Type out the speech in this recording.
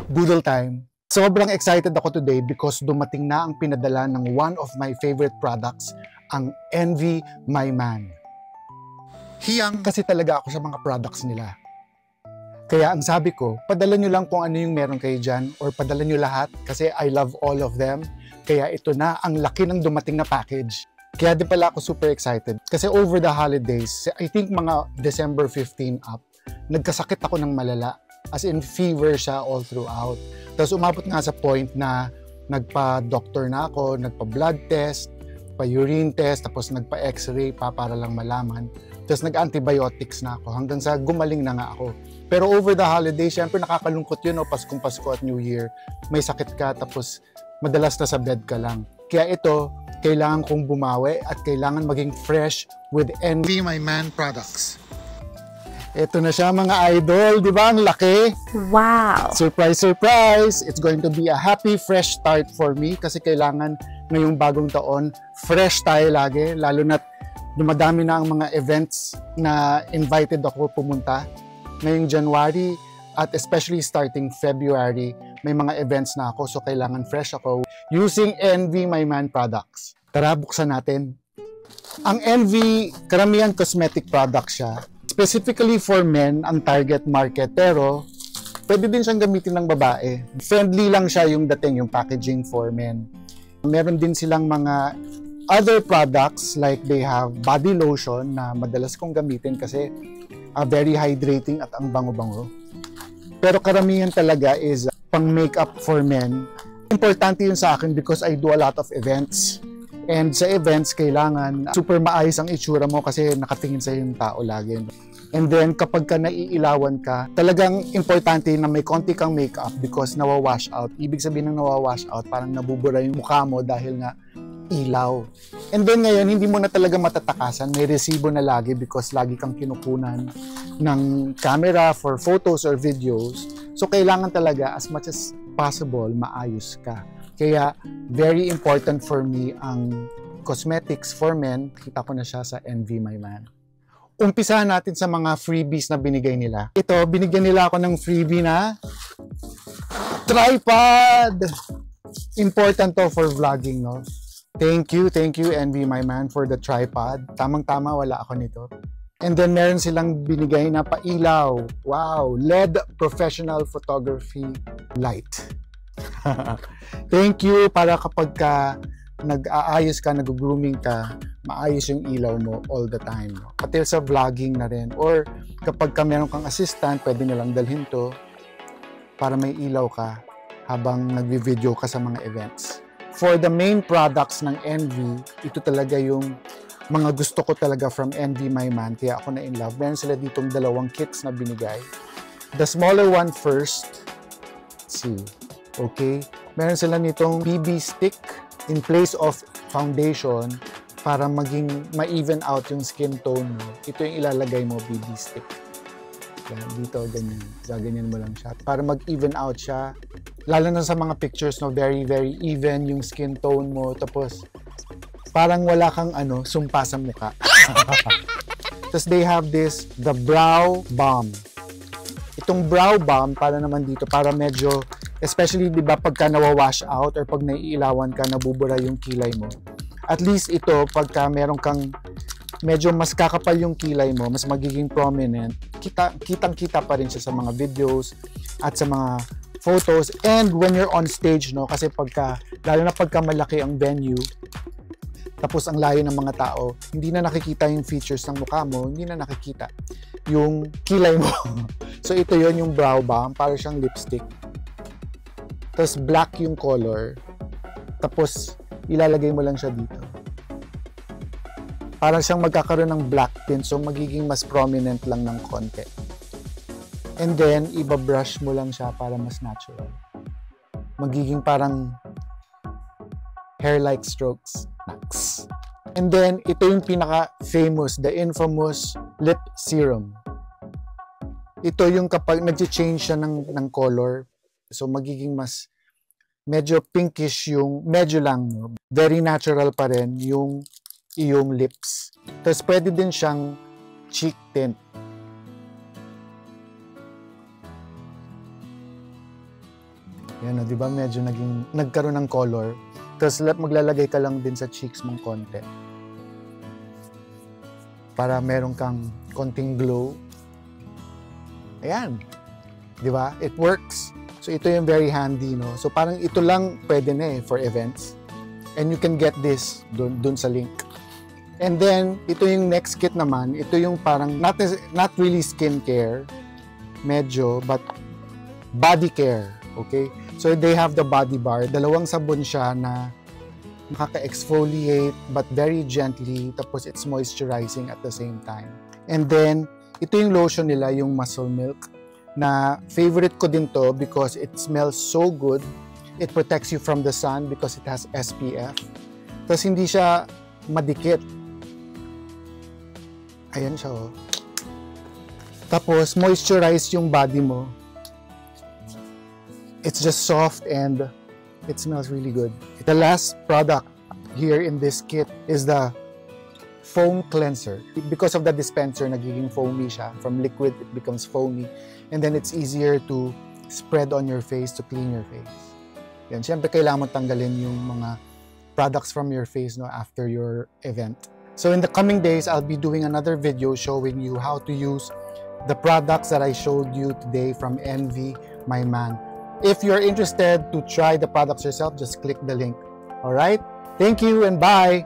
Boodle time. Sobrang excited ako today because dumating na ang pinadala ng one of my favorite products, ang Envy My Man. Hiyang kasi talaga ako sa mga products nila. Kaya ang sabi ko, padala nyo lang kung ano yung meron kayo dyan or padala nyo lahat kasi I love all of them. Kaya ito na ang laki ng dumating na package. Kaya din pala ako super excited kasi over the holidays, I think mga December 15 up, nagkasakit ako ng malala. As in fever siya all throughout. Tapos umabot nga sa point na nagpa-doctor na ako, nagpa-blood test, pa-urine test, tapos nagpa-x-ray pa para lang malaman. Tapos nag-antibiotics na ako hanggang sa gumaling na nga ako. Pero over the holiday, syempre nakakalungkot yun, Paskong Pasko at New Year. May sakit ka tapos madalas na sa bed ka lang. Kaya ito, kailangan kong bumawi at kailangan maging fresh with Envy My Man products. Ito na siya mga idol, di ba? Ang laki. Wow! Surprise, surprise! It's going to be a happy, fresh start for me kasi kailangan ngayong bagong taon, fresh tayo lagi, lalo na't dumadami na ang mga events na invited ako pumunta. Ngayong January at especially starting February, may mga events na ako so kailangan fresh ako using Envy My Man products. Tara, buksan natin. Ang Envy, karamihan cosmetic product siya. Specifically for men ang target market pero pwede din siyang gamitin ng babae. Friendly lang siya yung dating, yung packaging for men. Meron din silang mga other products like they have body lotion na madalas kong gamitin kasi very hydrating at ang bango-bango. Pero karamihan talaga is pang makeup for men. Importante yun sa akin because I do a lot of events. And sa events, kailangan super maayos ang itsura mo kasi nakatingin sa yung tao lagi. And then, kapag ka naiilawan ka, talagang importante na may konti kang makeup because nawawash out. Ibig sabihin ng nawawash out, parang nabubura yung mukha mo dahil nga ilaw. And then ngayon, hindi mo na talaga matatakasan. May resibo na lagi because lagi kang kinukunan ng camera for photos or videos. So, kailangan talaga as much as possible, maayos ka. Kaya, very important for me ang cosmetics for men. Kita ko na siya sa Envy My Man. Umpisahan natin sa mga freebies na binigay nila. Ito, binigyan nila ako ng freebie na tripod! Important to for vlogging, no? Thank you, Envy My Man for the tripod. Tamang-tama, wala ako nito. And then, meron silang binigay na pailaw. Wow! LED Professional Photography Light. Thank you para kapag ka nag-aayos ka, nag-grooming ka, maayos yung ilaw mo all the time. No? Pati sa vlogging na rin. Or kapag ka meron kang assistant, pwede nilang dalhin to para may ilaw ka habang nagvi-video ka sa mga events. For the main products ng Envy, ito talaga yung mga gusto ko talaga from Envy My Man. Kaya ako na in love. Meron sila ditong dalawang kits na binigay. The smaller one first. Let's see. Okay. Meron sila nitong BB stick in place of foundation para maging ma-even out yung skin tone mo. Ito yung ilalagay mo, BB stick. Yan, dito, ganyan. Gaganyan mo lang siya. Para mag-even out siya. Lalo na sa mga pictures, no, very, very even yung skin tone mo. Tapos, parang wala kang sumpa sa mukha. Tapos they have this, the brow balm. Itong brow balm, para naman dito, para medyo, especially, di ba, pagka nawawash out or pag naiilawan ka, nabubura yung kilay mo. At least ito, pagka meron kang medyo mas kakapal yung kilay mo, mas magiging prominent, kitang-kita pa rin siya sa mga videos at sa mga photos. And when you're on stage, no, kasi lalo na pagka malaki ang venue, tapos ang layo ng mga tao, hindi na nakikita yung features ng mukha mo, hindi na nakikita yung kilay mo. So ito yon yung brow balm, para siyang lipstick. Tapos black yung color. Tapos ilalagay mo lang siya dito. Parang siyang magkakaroon ng black tint, so magiging mas prominent lang ng konti. And then, ibabrush mo lang siya para mas natural. Magiging parang hair-like strokes. Nice. And then, ito yung pinaka-famous, the infamous lip serum. Ito yung kapag nag-change siya ng color, so magiging mas medyo pinkish yung, medyo lang, very natural pa rin yung iyong lips. Tapos pwede din siyang cheek tint. Yan o, di ba? Medyo nagkaroon ng color. Tapos maglalagay ka lang din sa cheeks mong konti. Para meron kang konting glow. Ayan. Di ba? It works. So ito yung very handy, no? So parang ito lang pwede na eh for events. And you can get this dun sa link. And then, ito yung next kit naman. Ito yung parang not really skincare, medyo, but body care. Okay? So they have the body bar. Dalawang sabon siya na nakaka-exfoliate but very gently. Tapos it's moisturizing at the same time. And then, ito yung lotion nila, yung Muscle Milk, na favorite ko din to because it smells so good. It protects you from the sun because it has SPF. Tapos hindi siya madikit. Ayan siya, oh. Tapos, moisturize yung body mo. It's just soft and it smells really good. The last product here in this kit is the foam cleanser. Because of the dispenser, nagiging foamy siya. From liquid, it becomes foamy. And then it's easier to spread on your face to clean your face. Yan, siyempre kailangan mo tanggalin yung mga products from your face, no, after your event. So in the coming days, I'll be doing another video showing you how to use the products that I showed you today from Envy, my man. If you're interested to try the products yourself, just click the link. All right? Thank you and bye!